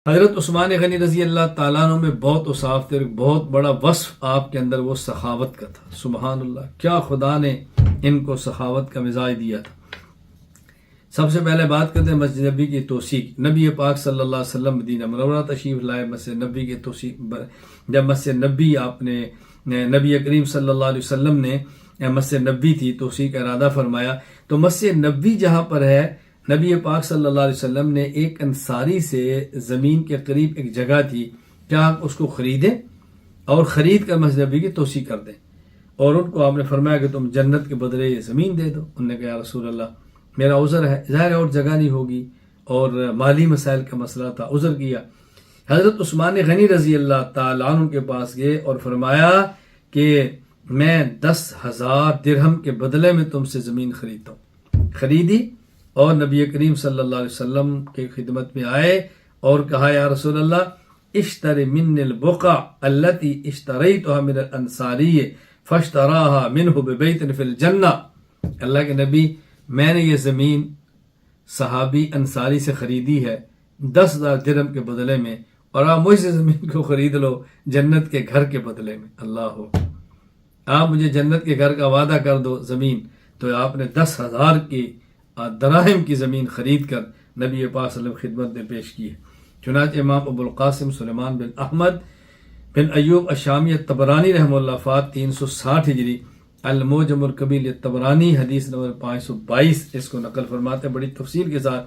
حضرت عثمان غنی رضی اللہ تعالیٰ عنہ میں بہت اوصاف تھے، بہت بڑا وصف آپ کے اندر وہ سخاوت کا تھا۔ سبحان اللہ، کیا خدا نے ان کو سخاوت کا مزاج دیا تھا۔ سب سے پہلے بات کرتے ہیں مسجد نبی کی توسیع۔ نبی پاک صلی اللہ علیہ وسلم مدینہ منورہ تشریف لائے، مسجد نبی کی توسیع جب مسجد نبی آپ نے نبی کریم صلی اللہ علیہ وسلم نے مسجد نبی تھی توسیع کا ارادہ فرمایا، تو مسجد نبی جہاں پر ہے، نبی پاک صلی اللہ علیہ وسلم نے ایک انصاری سے زمین کے قریب ایک جگہ تھی، کیا آپ اس کو خریدیں اور خرید کر مسجد نبی کی توسیع کر دیں، اور ان کو آپ نے فرمایا کہ تم جنت کے بدلے یہ زمین دے دو۔ انہوں نے کہا یا رسول اللہ میرا عذر ہے، ظاہر اور جگہ نہیں ہوگی، اور مالی مسائل کا مسئلہ تھا، عذر کیا۔ حضرت عثمان غنی رضی اللہ تعالیٰ عنہ کے پاس گئے اور فرمایا کہ میں 10,000 درہم کے بدلے میں تم سے زمین خریدتا ہوں۔ خریدی اور نبی کریم صلی اللہ علیہ وسلم کی خدمت میں آئے اور کہا یا رسول اللہ اشتری من البقع التي اشتریتها من الانصاری فاشتراها منه ببیت فی الجنہ۔ اللہ کے نبی، میں نے یہ زمین صحابی انصاری سے خریدی ہے 10,000 درہم کے بدلے میں، اور آپ مجھ سے زمین کو خرید لو جنت کے گھر کے بدلے میں۔ اللہ ہو، آپ مجھے جنت کے گھر کا وعدہ کر دو زمین، تو آپ نے 10,000 کی دراہم کی زمین خرید کر نبی پاک صلی اللہ علیہ وسلم خدمت میں پیش کی ہے۔ چنانچہ امام ابو القاسم سلیمان بن احمد بن ایوب الشامی الطبرانی رحمہ اللہ وفات 360 ہجری، المعجم الکبیر الطبرانی حدیث نمبر 522 اس کو نقل فرماتے ہیں بڑی تفصیل کے ساتھ۔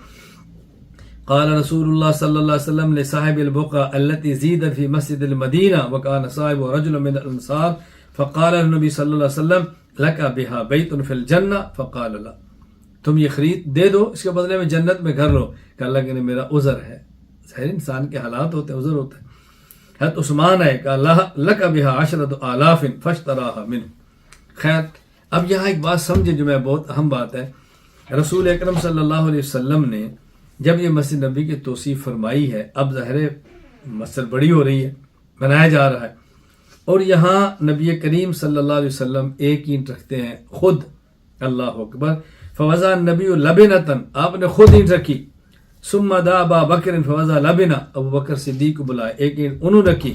قال رسول اللہ صلی اللہ علیہ وسلم لصاحب البقع التي زید فی مسجد المدینہ وکان صاحب رجل من الانصار فقال النبی صلی اللہ علیہ وسلم لک بها بیت فی الجنہ فقال لا، تم یہ خرید دے دو، اس کے بدلے میں جنت میں گھر لو۔ کہ اللہ کہ میرا عذر ہے، ظاہر انسان کے حالات ہوتے ہیں، عذر ہوتا ہے۔ حضرت عثمان ہے کہ اللہ لک بها 10,000 فاشتراها منه۔ خیر، اب یہاں ایک بات سمجھے جو میں بہت اہم بات ہے، رسول اکرم صلی اللہ علیہ وسلم نے جب یہ مسجد نبی کی توسیع فرمائی ہے، اب ظاہر مسجد بڑی ہو رہی ہے، بنایا جا رہا ہے، اور یہاں نبی کریم صلی اللہ علیہ وسلم ایک اینٹ رکھتے ہیں خود، اللہ اکبر۔ فوضع النبی لبنۃ، آپ نے خود اینٹ رکھی، ثم دعا ابا بکر فوضع لبنہ، ابو بکر صدیق کو بلائے، ایک اینٹ انہوں رکھی،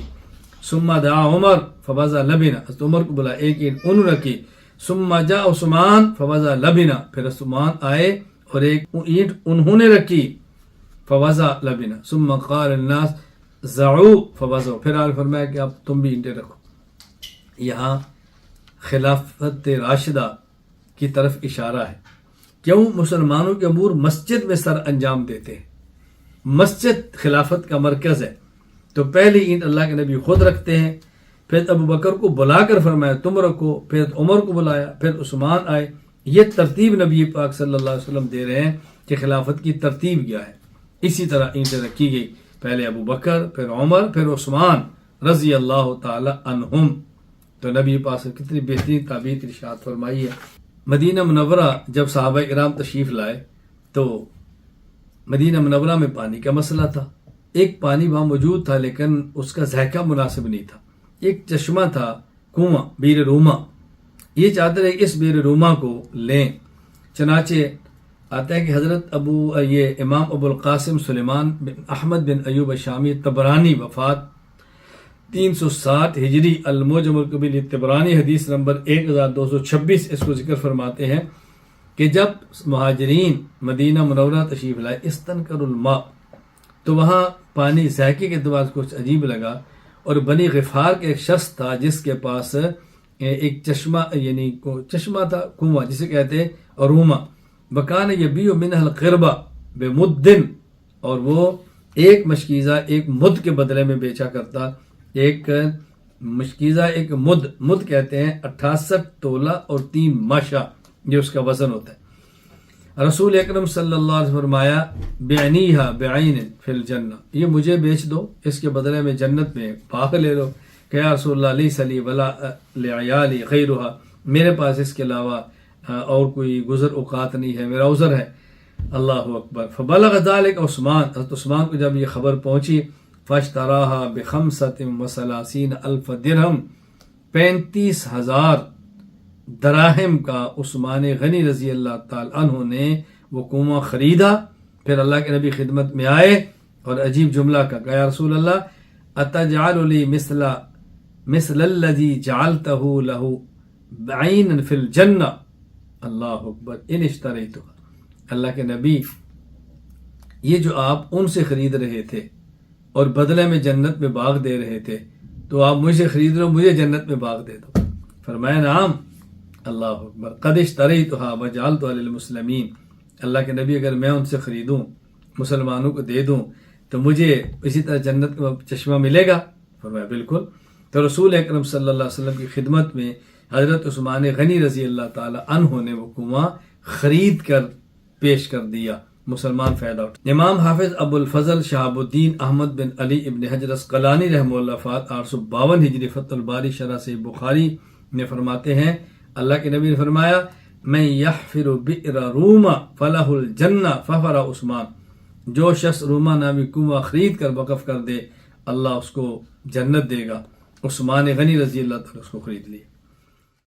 ثم دعا عمر فوضع لبنہ، حضرت عمر کو بلائے، ایک اینٹ انہوں رکھی، ثم جاء عثمان فوضع لبنہ، پھر عثمان آئے اور ایک اینٹ انہوں نے رکھی، فوضع لبنہ، ثم قال الناس ضعوا فوضعوا، پھر آپ نے فرمایا کہ اب تم بھی اینٹیں رکھو۔ یہاں خلافت راشدہ کی طرف اشارہ ہے۔ کیوں؟ مسلمانوں کے امور مسجد میں سر انجام دیتے ہیں، مسجد خلافت کا مرکز ہے، تو پہلی اینٹ اللہ کے نبی خود رکھتے ہیں، پھر ابو بکر کو بلا کر فرمایا تم رکھو، پھر عمر کو بلایا، پھر عثمان آئے۔ یہ ترتیب نبی پاک صلی اللہ علیہ وسلم دے رہے ہیں کہ خلافت کی ترتیب کیا ہے۔ اسی طرح اینٹیں رکھی گئی، پہلے ابو بکر، پھر عمر، پھر عثمان رضی اللہ تعالی عنہم۔ تو نبی پاک سے کتنی بہترین تعبیر ارشاد فرمائی ہے۔ مدینہ منورہ جب صحابہ کرام تشریف لائے تو مدینہ منورہ میں پانی کا مسئلہ تھا، ایک پانی وہاں موجود تھا لیکن اس کا ذائقہ مناسب نہیں تھا، ایک چشمہ تھا، کنواں، بیر روما، یہ چاہتے رہے اس بیر روما کو لیں۔ چنانچہ آتا ہے کہ حضرت امام ابو القاسم سلیمان بن احمد بن ایوب الشامی طبرانی وفات 360 ہجری، المعجم الکبیر طبرانی حدیث نمبر 1226 اس کو ذکر فرماتے ہیں کہ جب مہاجرین مدینہ منورہ تشریف لائے استنکر الماء، تو وہاں پانی ذائقے کے اعتبار سے کچھ عجیب لگا، اور بنی غفار کے ایک شخص تھا جس کے پاس ایک چشمہ، یعنی چشمہ تھا، کنواں جسے کہتے ہیں روما، بکان یبیع منہ القربہ بمدن، اور وہ ایک مشکیزہ ایک مد کے بدلے میں بیچا کرتا، ایک مشکیزہ ایک مد کہتے ہیں 68 تولہ اور 3 ماشا، یہ اس کا وزن ہوتا ہے۔ رسول اکرم صلی اللہ علیہ وسلم فرمایا بعنیہا بعین فی الجنہ، یہ مجھے بیچ دو، اس کے بدلے میں جنت میں باغ لے لو۔ کہ یا رسول اللہ لیس لی ولا لعیالی غیرہا، میرے پاس اس کے علاوہ اور کوئی گزر اوقات نہیں ہے، میرا عذر ہے۔ اللہ اکبر۔ فبلغ ذلک عثمان، حضرت عثمان کو جب یہ خبر پہنچی، فاشتراها ب35,000 درہم، 35,000 دراہم کا عثمان غنی رضی اللہ تعالی عنہ نے وہ کنواں خریدا۔ پھر اللہ کے نبی خدمت میں آئے اور عجیب جملہ کہا یا رسول اللہ اتجعل لی مثل الذی جعلتہ لہ بعینا فی الجنہ اللہ اکبر ان اشتریتها. اللہ کے نبی یہ جو آپ ان سے خرید رہے تھے اور بدلے میں جنت میں باغ دے رہے تھے تو آپ مجھ سے خرید رہے ہو، مجھے جنت میں باغ دے دو. فرمایا نعم. اللہ اکبر. قد اشتریتها وجعلتها للمسلمین. اللہ کے نبی اگر میں ان سے خریدوں مسلمانوں کو دے دوں تو مجھے اسی طرح جنت کا چشمہ ملے گا؟ فرمایا بالکل. تو رسول اکرم صلی اللہ علیہ وسلم کی خدمت میں حضرت عثمان غنی رضی اللہ تعالی عنہ نے وہ کنواں خرید کر پیش کر دیا. مسلمان فائدہ اٹھا. امام حافظ ابو الفضل شہاب الدین احمد بن علی ابن حجر عسقلانی رحمہ اللہ فات 852 ہجری فتح الباری شرح سے بخاری میں فرماتے ہیں اللہ کے نبی نے فرمایا من یحفر بئر روما فلہ الجنہ ففر عثمان. جو شخص روما نامی کنواں خرید کر وقف کر دے اللہ اس کو جنت دے گا. عثمان غنی رضی اللہ تعالی اس کو خرید لیا.